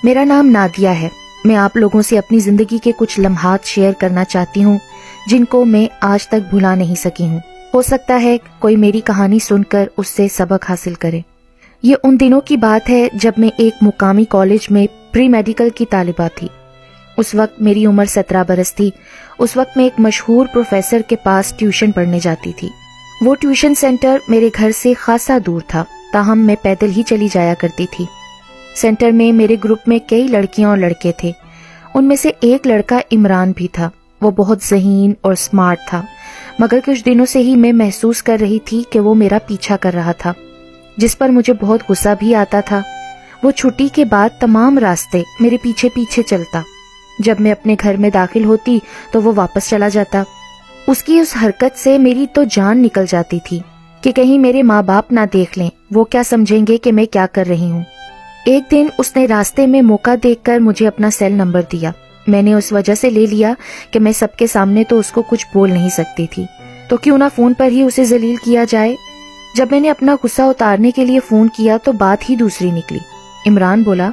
میرا نام نادیہ ہے۔ میں آپ لوگوں سے اپنی زندگی کے کچھ لمحات شیئر کرنا چاہتی ہوں جن کو میں آج تک بھلا نہیں سکی ہوں۔ ہو سکتا ہے کوئی میری کہانی سن کر اس سے سبق حاصل کرے۔ یہ ان دنوں کی بات ہے جب میں ایک مقامی کالج میں پری میڈیکل کی طالبہ تھی۔ اس وقت میری عمر 17 برس تھی۔ اس وقت میں ایک مشہور پروفیسر کے پاس ٹیوشن پڑھنے جاتی تھی۔ وہ ٹیوشن سینٹر میرے گھر سے خاصا دور تھا، تاہم میں پیدل ہی چلی جایا کرتی تھی۔ سینٹر میں میرے گروپ میں کئی لڑکیاں اور لڑکے تھے۔ ان میں سے ایک لڑکا عمران بھی تھا۔ وہ بہت ذہین اور سمارٹ تھا، مگر کچھ دنوں سے ہی میں محسوس کر رہی تھی کہ وہ میرا پیچھا کر رہا تھا، جس پر مجھے بہت غصہ بھی آتا تھا۔ وہ چھٹی کے بعد تمام راستے میرے پیچھے پیچھے چلتا۔ جب میں اپنے گھر میں داخل ہوتی تو وہ واپس چلا جاتا۔ اس کی اس حرکت سے میری تو جان نکل جاتی تھی کہ کہیں میرے ماں باپ نہ دیکھ لیں، وہ کیا سمجھیں گے کہ میں کیا کر رہی ہوں۔ ایک دن اس نے راستے میں موقع دیکھ کر مجھے اپنا سیل نمبر دیا۔ میں نے اس وجہ سے لے لیا کہ میں سب کے سامنے تو اس کو کچھ بول نہیں سکتی تھی، تو کیوں نہ فون پر ہی اسے ذلیل کیا جائے۔ جب میں نے اپنا غصہ اتارنے کے لیے فون کیا تو بات ہی دوسری نکلی۔ عمران بولا،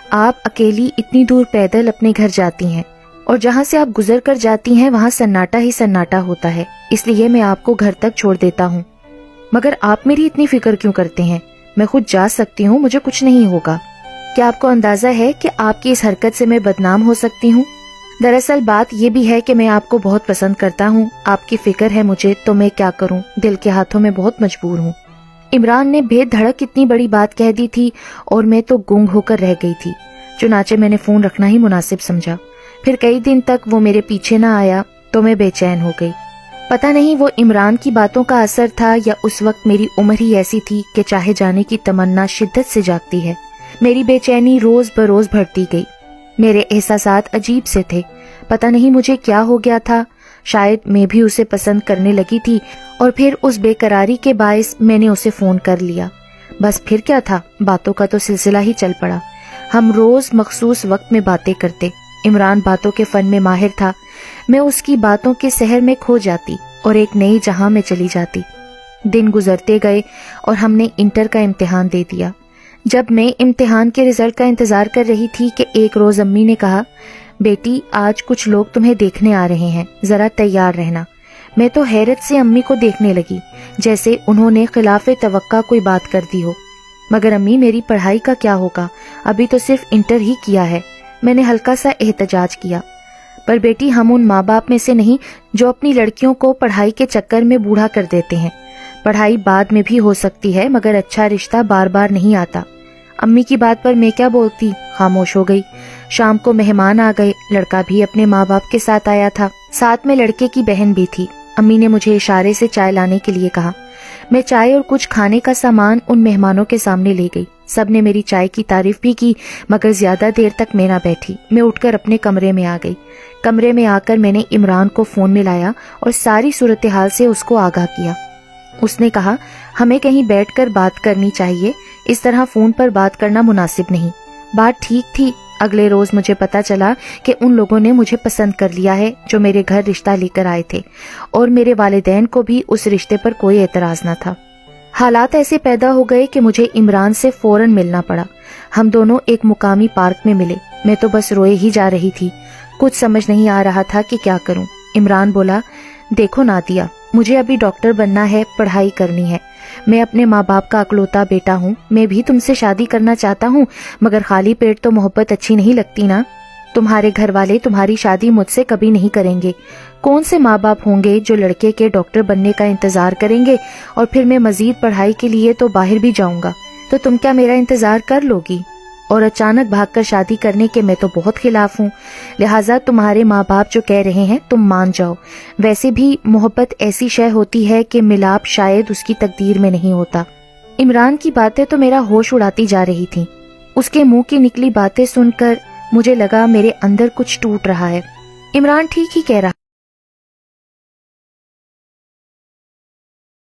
آپ اکیلی اتنی دور پیدل اپنے گھر جاتی ہیں اور جہاں سے آپ گزر کر جاتی ہیں وہاں سناٹا ہی سناٹا ہوتا ہے، اس لیے میں آپ کو گھر تک چھوڑ دیتا ہوں، مگر آپ میری اتنی فکر کیوں کرتے ہیں؟ میں خود جا سکتی ہوں، مجھے کچھ نہیں ہوگا۔ کیا آپ کو اندازہ ہے کہ آپ کی اس حرکت سے میں بدنام ہو سکتی ہوں؟ دراصل بات یہ بھی ہے کہ میں آپ کو بہت پسند کرتا ہوں، آپ کی فکر ہے مجھے، تو میں کیا کروں، دل کے ہاتھوں میں بہت مجبور ہوں۔ عمران نے بے دھڑک اتنی بڑی بات کہہ دی تھی اور میں تو گنگ ہو کر رہ گئی تھی، چنانچہ میں نے فون رکھنا ہی مناسب سمجھا۔ پھر کئی دن تک وہ میرے پیچھے نہ آیا تو میں بے چین ہو گئی۔ پتہ نہیں وہ عمران کی باتوں کا اثر تھا یا اس وقت میری عمر ہی ایسی تھی کہ چاہے جانے کی تمنا شدت سے جاگتی ہے۔ میری بے چینی روز بروز بڑھتی گئی۔ میرے احساسات عجیب سے تھے، پتہ نہیں مجھے کیا ہو گیا تھا۔ شاید میں بھی اسے پسند کرنے لگی تھی اور پھر اس بے قراری کے باعث میں نے اسے فون کر لیا۔ بس پھر کیا تھا، باتوں کا تو سلسلہ ہی چل پڑا۔ ہم روز مخصوص وقت میں باتیں کرتے۔ عمران باتوں کے فن میں ماہر تھا، میں اس کی باتوں کے سحر میں کھو جاتی اور ایک نئی جہاں میں چلی جاتی۔ دن گزرتے گئے اور ہم نے انٹر کا امتحان دے دیا۔ جب میں امتحان کے رزلٹ کا انتظار کر رہی تھی کہ ایک روز امی نے کہا، بیٹی آج کچھ لوگ تمہیں دیکھنے آ رہے ہیں، ذرا تیار رہنا۔ میں تو حیرت سے امی کو دیکھنے لگی، جیسے انہوں نے خلاف توقع کوئی بات کر دی ہو۔ مگر امی میری پڑھائی کا کیا ہوگا، ابھی تو صرف انٹر ہی کیا ہے۔ میں نے ہلکا سا احتجاج کیا، پر بیٹی ہم ان ماں باپ میں سے نہیں جو اپنی لڑکیوں کو پڑھائی کے چکر میں بوڑھا کر دیتے ہیں۔ پڑھائی بعد میں بھی ہو سکتی ہے مگر اچھا رشتہ بار بار نہیں آتا۔ امی کی بات پر میں کیا بولتی، خاموش ہو گئی۔ شام کو مہمان آ گئے، لڑکا بھی اپنے ماں باپ کے ساتھ آیا تھا، ساتھ میں لڑکے کی بہن بھی تھی۔ امی نے مجھے اشارے سے چائے لانے کے لیے کہا۔ میں چائے اور کچھ کھانے کا سامان ان مہمانوں کے سامنے لے گئی۔ سب نے میری چائے کی تعریف بھی کی مگر زیادہ دیر تک میں نہ بیٹھی۔ میں اٹھ کر اپنے کمرے میں آ گئی۔ کمرے میں آ کر میں نے عمران کو فون میں لایا اور ساری صورتحال سے اس کو آگاہ کیا۔ اس نے کہا، ہمیں کہیں بیٹھ کر بات کرنی چاہیے، اس طرح فون پر بات کرنا مناسب نہیں۔ بات ٹھیک تھی۔ اگلے روز مجھے پتا چلا کہ ان لوگوں نے مجھے پسند کر لیا ہے جو میرے گھر رشتہ لے کر آئے تھے، اور میرے والدین کو بھی اس رشتے پر کوئی اعتراض نہ تھا۔ حالات ایسے پیدا ہو گئے کہ مجھے عمران سے فوراً ملنا پڑا۔ ہم دونوں ایک مقامی پارک میں ملے۔ میں تو بس روئے ہی جا رہی تھی، کچھ سمجھ نہیں آ رہا تھا کہ کیا کروں۔ عمران بولا، دیکھو نادیہ، مجھے ابھی ڈاکٹر بننا ہے، پڑھائی کرنی ہے، میں اپنے ماں باپ کا اکلوتا بیٹا ہوں، میں بھی تم سے شادی کرنا چاہتا ہوں مگر خالی پیٹ تو محبت اچھی نہیں لگتی نا۔ تمہارے گھر والے تمہاری شادی مجھ سے کبھی نہیں کریں گے۔ کون سے ماں باپ ہوں گے جو لڑکے کے ڈاکٹر بننے کا انتظار کریں گے، اور پھر میں مزید پڑھائی کے لیے تو باہر بھی جاؤں گا، تو تم کیا میرا انتظار کر لو گی؟ اور اچانک بھاگ کر شادی کرنے کے میں تو بہت خلاف ہوں، لہٰذا تمہارے ماں باپ جو کہہ رہے ہیں تم مان جاؤ۔ ویسے بھی محبت ایسی شے ہوتی ہے کہ ملاپ شاید اس کی تقدیر میں نہیں ہوتا۔ عمران کی باتیں تو میرا ہوش اڑاتی جا رہی تھیں۔ اس کے منہ کی نکلی باتیں سن کر مجھے لگا میرے اندر کچھ ٹوٹ رہا ہے۔ عمران ٹھیک ہی کہہ رہا